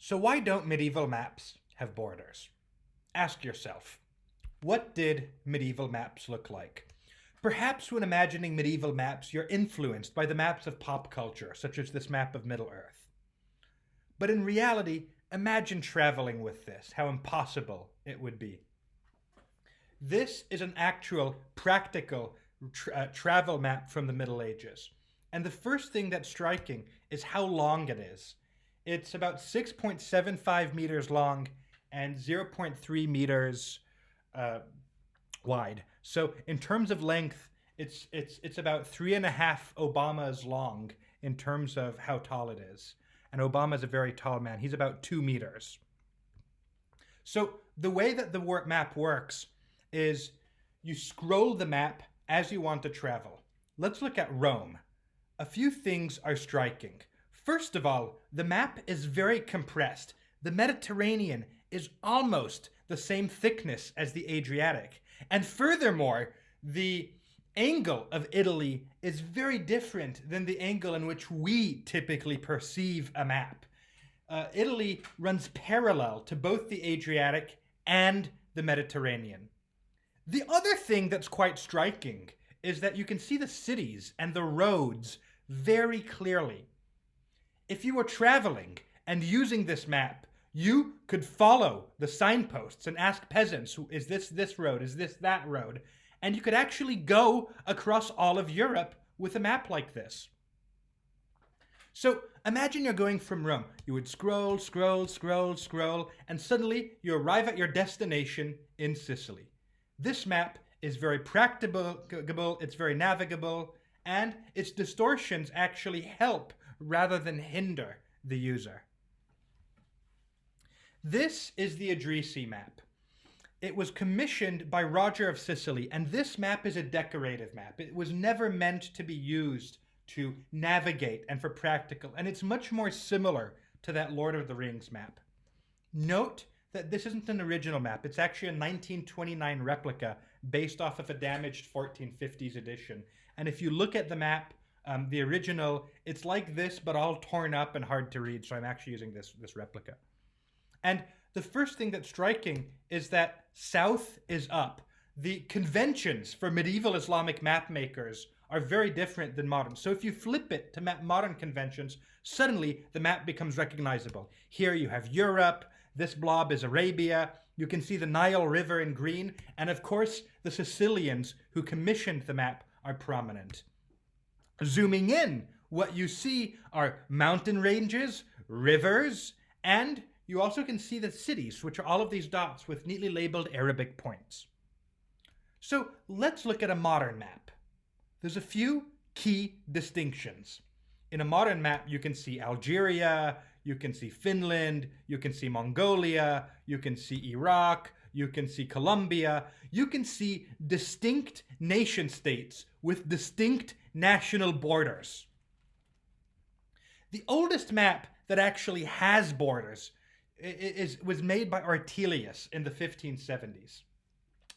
So why don't medieval maps have borders? Ask yourself, what did medieval maps look like? Perhaps when imagining medieval maps, you're influenced by the maps of pop culture, such as this map of Middle-earth. But in reality, imagine traveling with this, how impossible it would be. This is an actual, practical travel map from the Middle Ages. And the first thing that's striking is how long it is. It's about 6.75 meters long and 0.3 meters wide. So in terms of length, it's about 3.5 Obamas long in terms of how tall it is. And Obama's a very tall man. He's about 2 meters. So the way that the map works is you scroll the map as you want to travel. Let's look at Rome. A few things are striking. First of all, the map is very compressed. The Mediterranean is almost the same thickness as the Adriatic. And furthermore, the angle of Italy is very different than the angle in which we typically perceive a map. Italy runs parallel to both the Adriatic and the Mediterranean. The other thing that's quite striking is that you can see the cities and the roads very clearly. If you were traveling and using this map, you could follow the signposts and ask peasants, is this road? Is this that road? And you could actually go across all of Europe with a map like this. So imagine you're going from Rome. You would scroll, scroll, scroll, scroll, and suddenly you arrive at your destination in Sicily. This map is very practicable, it's very navigable, and its distortions actually help rather than hinder the user. This is the Edrisi map. It was commissioned by Roger of Sicily, and this map is a decorative map. It was never meant to be used to navigate and for practical, and it's much more similar to that Lord of the Rings map. Note that this isn't an original map. It's actually a 1929 replica based off of a damaged 1450s edition. And if you look at the map, the original, it's like this, but all torn up and hard to read. So I'm actually using this replica. And the first thing that's striking is that south is up. The conventions for medieval Islamic map makers are very different than modern. So if you flip it to map modern conventions, suddenly the map becomes recognizable. Here you have Europe. This blob is Arabia. You can see the Nile River in green. And of course, the Sicilians who commissioned the map are prominent. Zooming in, what you see are mountain ranges, rivers, and you also can see the cities, which are all of these dots with neatly labeled Arabic points. So let's look at a modern map. There's a few key distinctions. In a modern map, you can see Algeria, you can see Finland, you can see Mongolia, you can see Iraq, you can see Colombia, you can see distinct nation states with distinct national borders. The oldest map that actually has borders was made by Ortelius in the 1570s.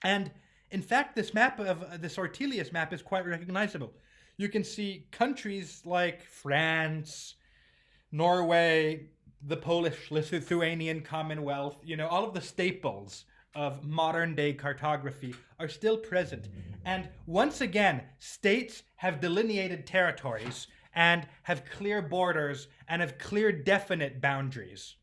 And in fact, this Ortelius map is quite recognizable. You can see countries like France, Norway, the Polish-Lithuanian Commonwealth, all of the staples of modern day cartography are still present. And once again, states have delineated territories and have clear borders and have clear definite boundaries.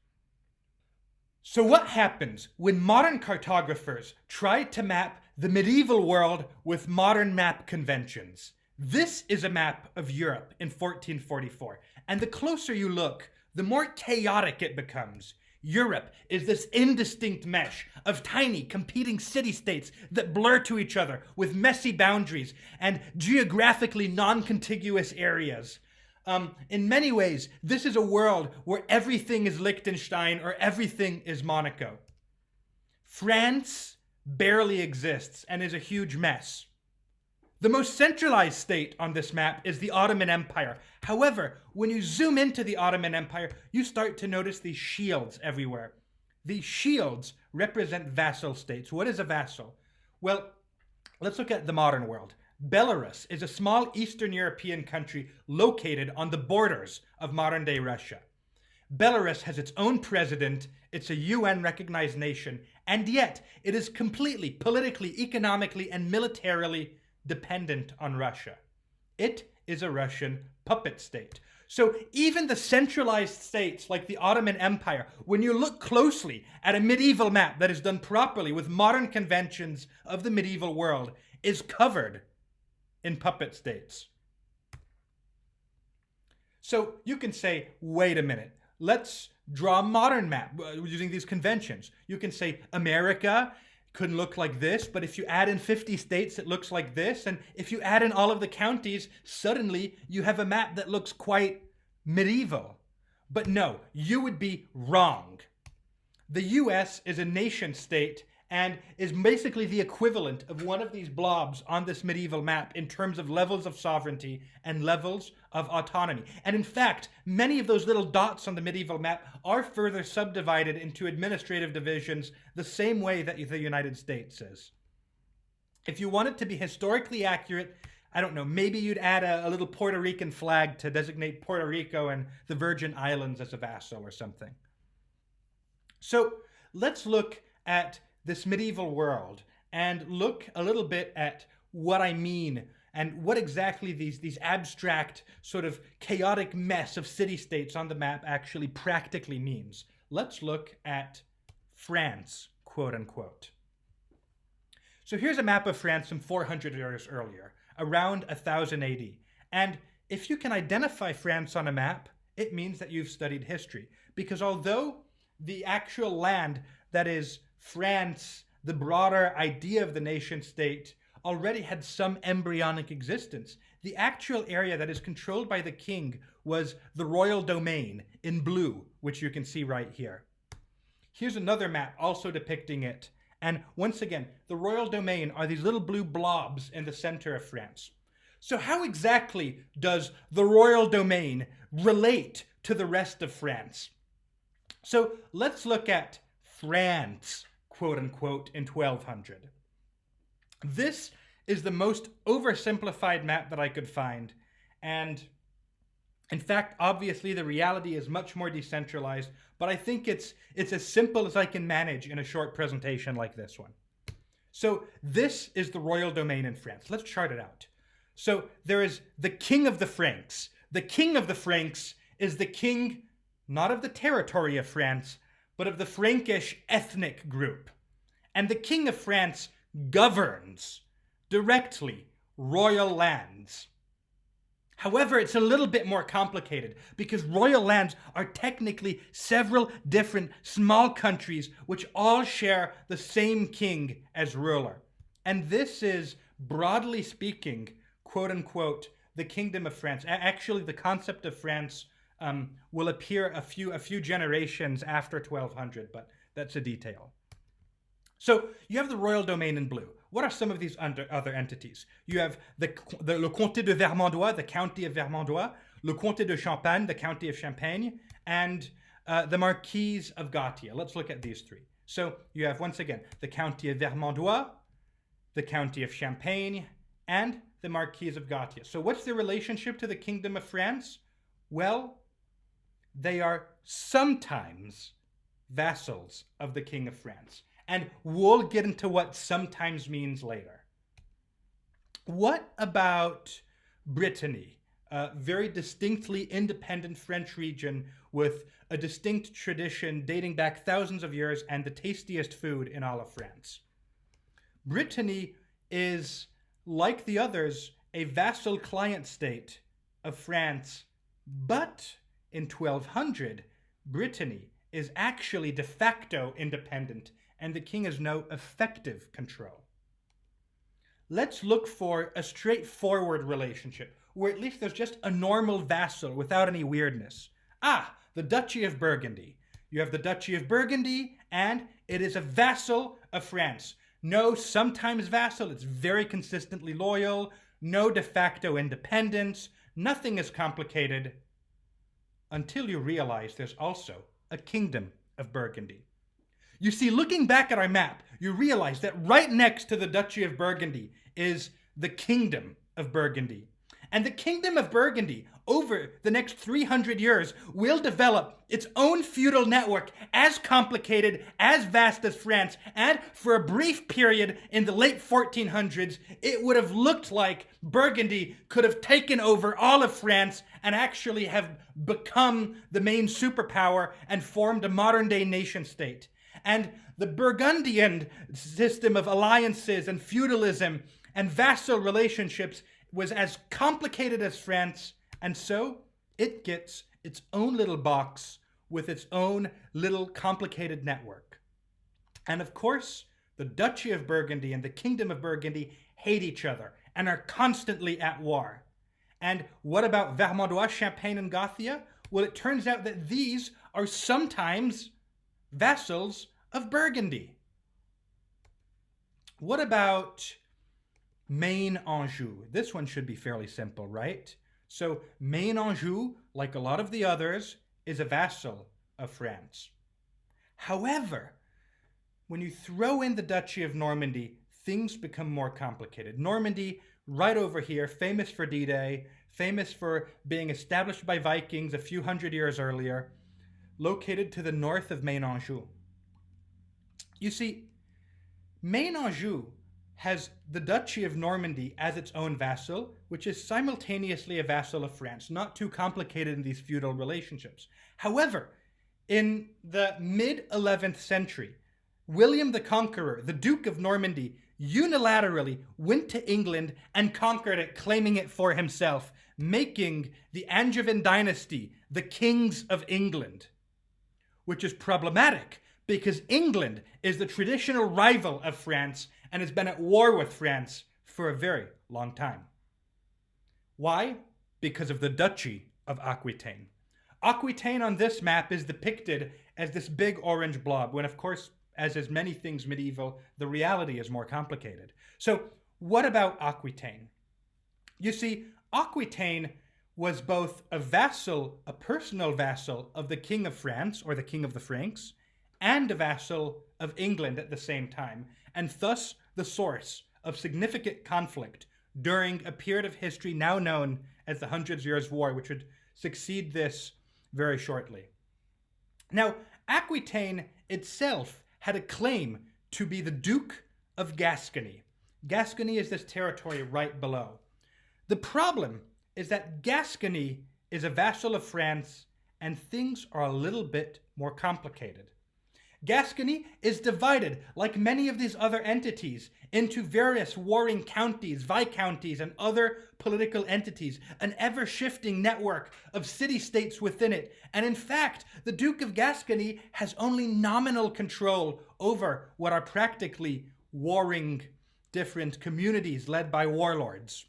So what happens when modern cartographers try to map the medieval world with modern map conventions? This is a map of Europe in 1444. And the closer you look, the more chaotic it becomes. Europe is this indistinct mesh of tiny competing city-states that blur to each other with messy boundaries and geographically non-contiguous areas. In many ways, this is a world where everything is Liechtenstein or everything is Monaco. France barely exists and is a huge mess. The most centralized state on this map is the Ottoman Empire. However, when you zoom into the Ottoman Empire, you start to notice these shields everywhere. These shields represent vassal states. What is a vassal? Well, let's look at the modern world. Belarus is a small Eastern European country located on the borders of modern-day Russia. Belarus has its own president, it's a UN recognized nation, and yet it is completely politically, economically, and militarily dependent on Russia. It is a Russian puppet state. So even the centralized states like the Ottoman Empire, when you look closely at a medieval map that is done properly with modern conventions of the medieval world, is covered in puppet states. So you can say, wait a minute, let's draw a modern map using these conventions. You can say America could look like this, but if you add in 50 states, it looks like this. And if you add in all of the counties, suddenly you have a map that looks quite medieval. But no, you would be wrong. The US is a nation state and is basically the equivalent of one of these blobs on this medieval map in terms of levels of sovereignty and levels of autonomy. And in fact, many of those little dots on the medieval map are further subdivided into administrative divisions the same way that the United States is. If you want it to be historically accurate, I don't know, maybe you'd add a little Puerto Rican flag to designate Puerto Rico and the Virgin Islands as a vassal or something. So let's look at this medieval world and look a little bit at what I mean and what exactly these abstract sort of chaotic mess of city-states on the map actually practically means. Let's look at France, quote unquote. So here's a map of France from 400 years earlier, around 1000 AD. And if you can identify France on a map, it means that you've studied history. Because although the actual land that is France, the broader idea of the nation state, already had some embryonic existence, the actual area that is controlled by the king was the royal domain in blue, which you can see right here. Here's another map also depicting it. And once again, the royal domain are these little blue blobs in the center of France. So how exactly does the royal domain relate to the rest of France? So let's look at France, quote unquote, in 1200. This is the most oversimplified map that I could find. And in fact, obviously the reality is much more decentralized, but I think it's as simple as I can manage in a short presentation like this one. So this is the royal domain in France. Let's chart it out. So there is the king of the Franks. The king of the Franks is the king, not of the territory of France, but of the Frankish ethnic group. And the king of France governs directly royal lands. However, it's a little bit more complicated because royal lands are technically several different small countries which all share the same king as ruler. And this is, broadly speaking, quote unquote, the kingdom of France. Actually, the concept of France will appear a few generations after 1200, but that's a detail. So you have the royal domain in blue. What are some of these other entities? You have le comté de Vermandois, the county of Vermandois, le comté de Champagne, the county of Champagne, and the marquise of Gautier. Let's look at these three. So you have, once again, the county of Vermandois, the county of Champagne, and the marquise of Gautier. So what's their relationship to the kingdom of France? Well, they are sometimes vassals of the king of France. And we'll get into what sometimes means later. What about Brittany? A very distinctly independent French region with a distinct tradition dating back thousands of years and the tastiest food in all of France. Brittany is, like the others, a vassal client state of France, but in 1200, Brittany is actually de facto independent and the king has no effective control. Let's look for a straightforward relationship, where at least there's just a normal vassal without any weirdness. The Duchy of Burgundy. You have the Duchy of Burgundy, and it is a vassal of France. No sometimes vassal, it's very consistently loyal, no de facto independence, nothing is complicated, until you realize there's also a kingdom of Burgundy. You see, looking back at our map, you realize that right next to the Duchy of Burgundy is the Kingdom of Burgundy. And the Kingdom of Burgundy, over the next 300 years, will develop its own feudal network as complicated, as vast as France. And for a brief period in the late 1400s, it would have looked like Burgundy could have taken over all of France and actually have become the main superpower and formed a modern day nation state. And the Burgundian system of alliances and feudalism and vassal relationships was as complicated as France, and so it gets its own little box with its own little complicated network. And of course, the Duchy of Burgundy and the Kingdom of Burgundy hate each other and are constantly at war. And what about Vermandois, Champagne, and Gothia? Well, it turns out that these are sometimes vassals of Burgundy. What about Maine Anjou? This one should be fairly simple, right? So Maine Anjou, like a lot of the others, is a vassal of France. However, when you throw in the Duchy of Normandy, things become more complicated. Normandy, right over here, famous for D-Day, famous for being established by Vikings a few hundred years earlier, located to the north of Maine Anjou. You see, Maine Anjou has the Duchy of Normandy as its own vassal, which is simultaneously a vassal of France, not too complicated in these feudal relationships. However, in the mid-11th century, William the Conqueror, the Duke of Normandy, unilaterally went to England and conquered it, claiming it for himself, making the Angevin dynasty the kings of England, which is problematic because England is the traditional rival of France and has been at war with France for a very long time. Why? Because of the Duchy of Aquitaine. Aquitaine on this map is depicted as this big orange blob, when of course, as is many things medieval, the reality is more complicated. So what about Aquitaine? You see, Aquitaine was both a vassal, a personal vassal of the King of France, or the King of the Franks, and a vassal of England at the same time, and thus the source of significant conflict during a period of history now known as the Hundred Years' War, which would succeed this very shortly. Now, Aquitaine itself had a claim to be the Duke of Gascony. Gascony is this territory right below. The problem is that Gascony is a vassal of France, and things are a little bit more complicated. Gascony is divided, like many of these other entities, into various warring counties, viscounties, and other political entities, an ever-shifting network of city-states within it. And in fact, the Duke of Gascony has only nominal control over what are practically warring different communities led by warlords.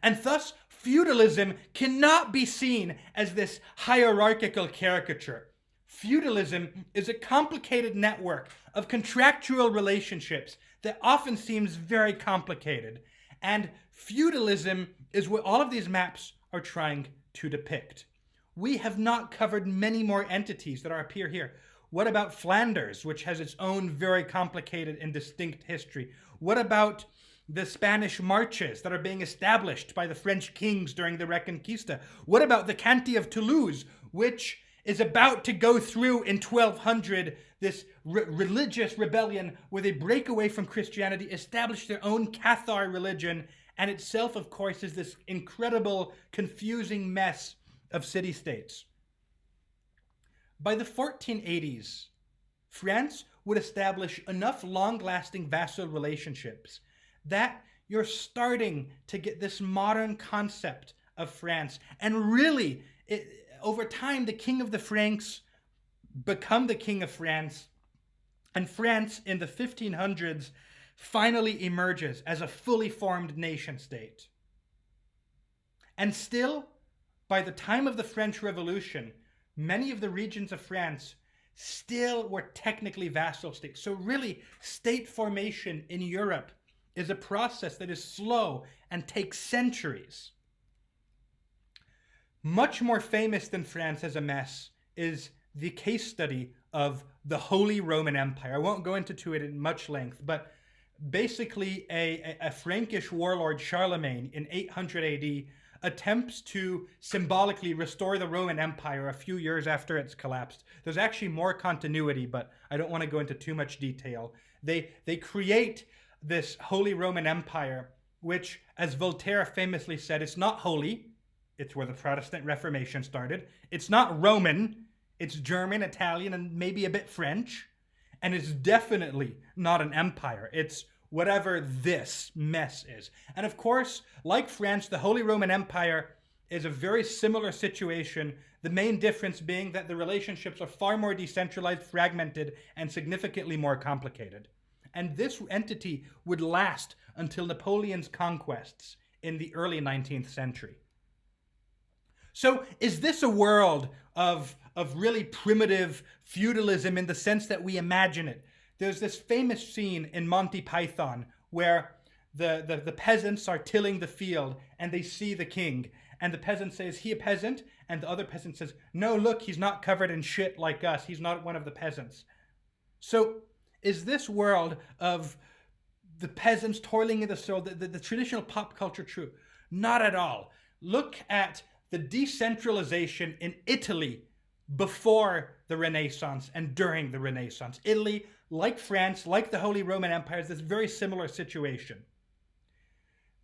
And thus, feudalism cannot be seen as this hierarchical caricature. Feudalism is a complicated network of contractual relationships that often seems very complicated. And feudalism is what all of these maps are trying to depict. We have not covered many more entities that appear here. What about Flanders, which has its own very complicated and distinct history? What about the Spanish marches that are being established by the French kings during the Reconquista? What about the Canty of Toulouse, which is about to go through in 1200 this religious rebellion where they break away from Christianity, establish their own Cathar religion, and itself, of course, is this incredible, confusing mess of city-states. By the 1480s, France would establish enough long-lasting vassal relationships that you're starting to get this modern concept of France. And really, over time, the King of the Franks become the King of France, and France in the 1500s finally emerges as a fully formed nation state. And still, by the time of the French Revolution, many of the regions of France still were technically vassal states. So really, state formation in Europe is a process that is slow and takes centuries. Much more famous than France as a mess is the case study of the Holy Roman Empire. I won't go into it in much length, but basically a Frankish warlord, Charlemagne, in 800 AD, attempts to symbolically restore the Roman Empire a few years after it's collapsed. There's actually more continuity, but I don't want to go into too much detail. They create this Holy Roman Empire, which, as Voltaire famously said, it's not holy. It's where the Protestant Reformation started. It's not Roman. It's German, Italian, and maybe a bit French. And it's definitely not an empire. It's whatever this mess is. And of course, like France, the Holy Roman Empire is a very similar situation, the main difference being that the relationships are far more decentralized, fragmented, and significantly more complicated. And this entity would last until Napoleon's conquests in the early 19th century. So is this a world of really primitive feudalism in the sense that we imagine it? There's this famous scene in Monty Python where the peasants are tilling the field and they see the king. And the peasant says, "He a peasant?" And the other peasant says, "No, look, he's not covered in shit like us. He's not one of the peasants." So is this world of the peasants toiling in the soil, the traditional pop culture true? Not at all. Look at the decentralization in Italy before the Renaissance and during the Renaissance. Italy, like France, like the Holy Roman Empire, is this very similar situation.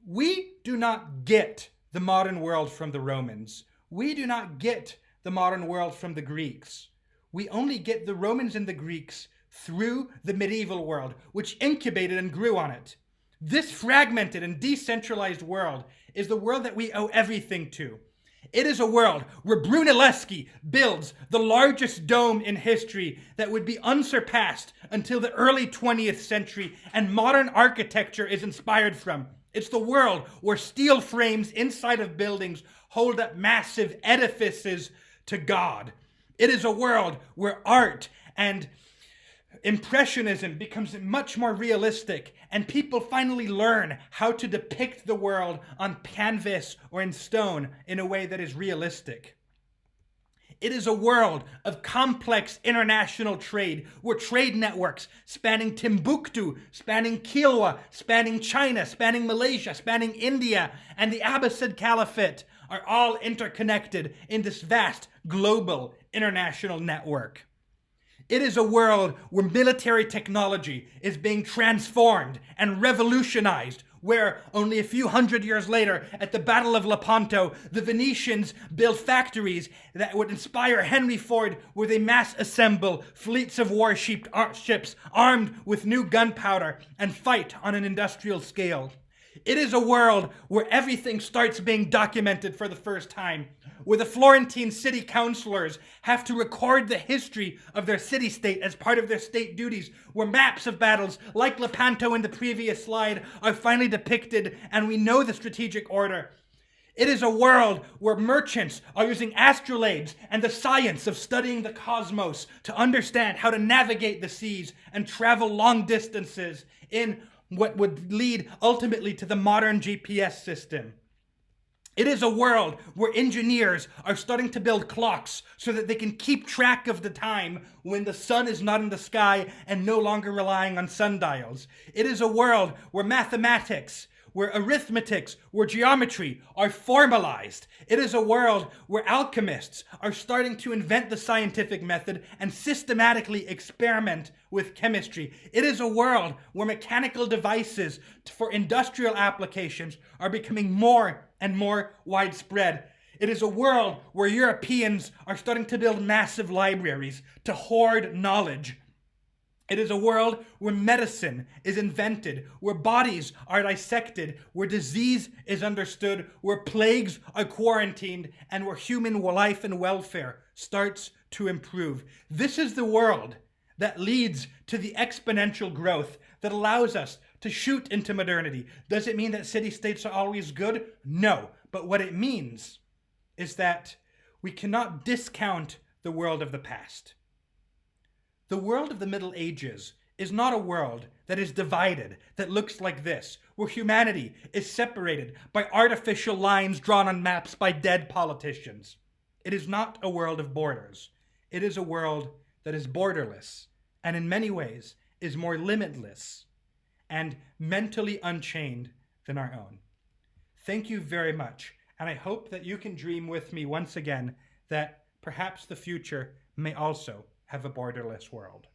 We do not get the modern world from the Romans. We do not get the modern world from the Greeks. We only get the Romans and the Greeks through the medieval world, which incubated and grew on it. This fragmented and decentralized world is the world that we owe everything to. It is a world where Brunelleschi builds the largest dome in history that would be unsurpassed until the early 20th century, and modern architecture is inspired from. It's the world where steel frames inside of buildings hold up massive edifices to God. It is a world where art and Impressionism becomes much more realistic, and people finally learn how to depict the world on canvas or in stone in a way that is realistic. It is a world of complex international trade, where trade networks spanning Timbuktu, spanning Kilwa, spanning China, spanning Malaysia, spanning India, and the Abbasid Caliphate are all interconnected in this vast global international network. It is a world where military technology is being transformed and revolutionized, where only a few hundred years later, at the Battle of Lepanto, the Venetians built factories that would inspire Henry Ford, where they mass assemble fleets of warships armed with new gunpowder and fight on an industrial scale. It is a world where everything starts being documented for the first time, where the Florentine city councilors have to record the history of their city-state as part of their state duties, where maps of battles, like Lepanto in the previous slide, are finally depicted, and we know the strategic order. It is a world where merchants are using astrolabes and the science of studying the cosmos to understand how to navigate the seas and travel long distances in what would lead ultimately to the modern GPS system. It is a world where engineers are starting to build clocks so that they can keep track of the time when the sun is not in the sky and no longer relying on sundials. It is a world where mathematics, where arithmetics, where geometry are formalized. It is a world where alchemists are starting to invent the scientific method and systematically experiment with chemistry. It is a world where mechanical devices for industrial applications are becoming more and more widespread. It is a world where Europeans are starting to build massive libraries to hoard knowledge. It is a world where medicine is invented, where bodies are dissected, where disease is understood, where plagues are quarantined, and where human life and welfare starts to improve. This is the world that leads to the exponential growth that allows us to shoot into modernity. Does it mean that city-states are always good? No. But what it means is that we cannot discount the world of the past. The world of the Middle Ages is not a world that is divided, that looks like this, where humanity is separated by artificial lines drawn on maps by dead politicians. It is not a world of borders. It is a world that is borderless, and in many ways is more limitless and mentally unchained than our own. Thank you very much, And I hope that you can dream with me once again that perhaps the future may also have a borderless world.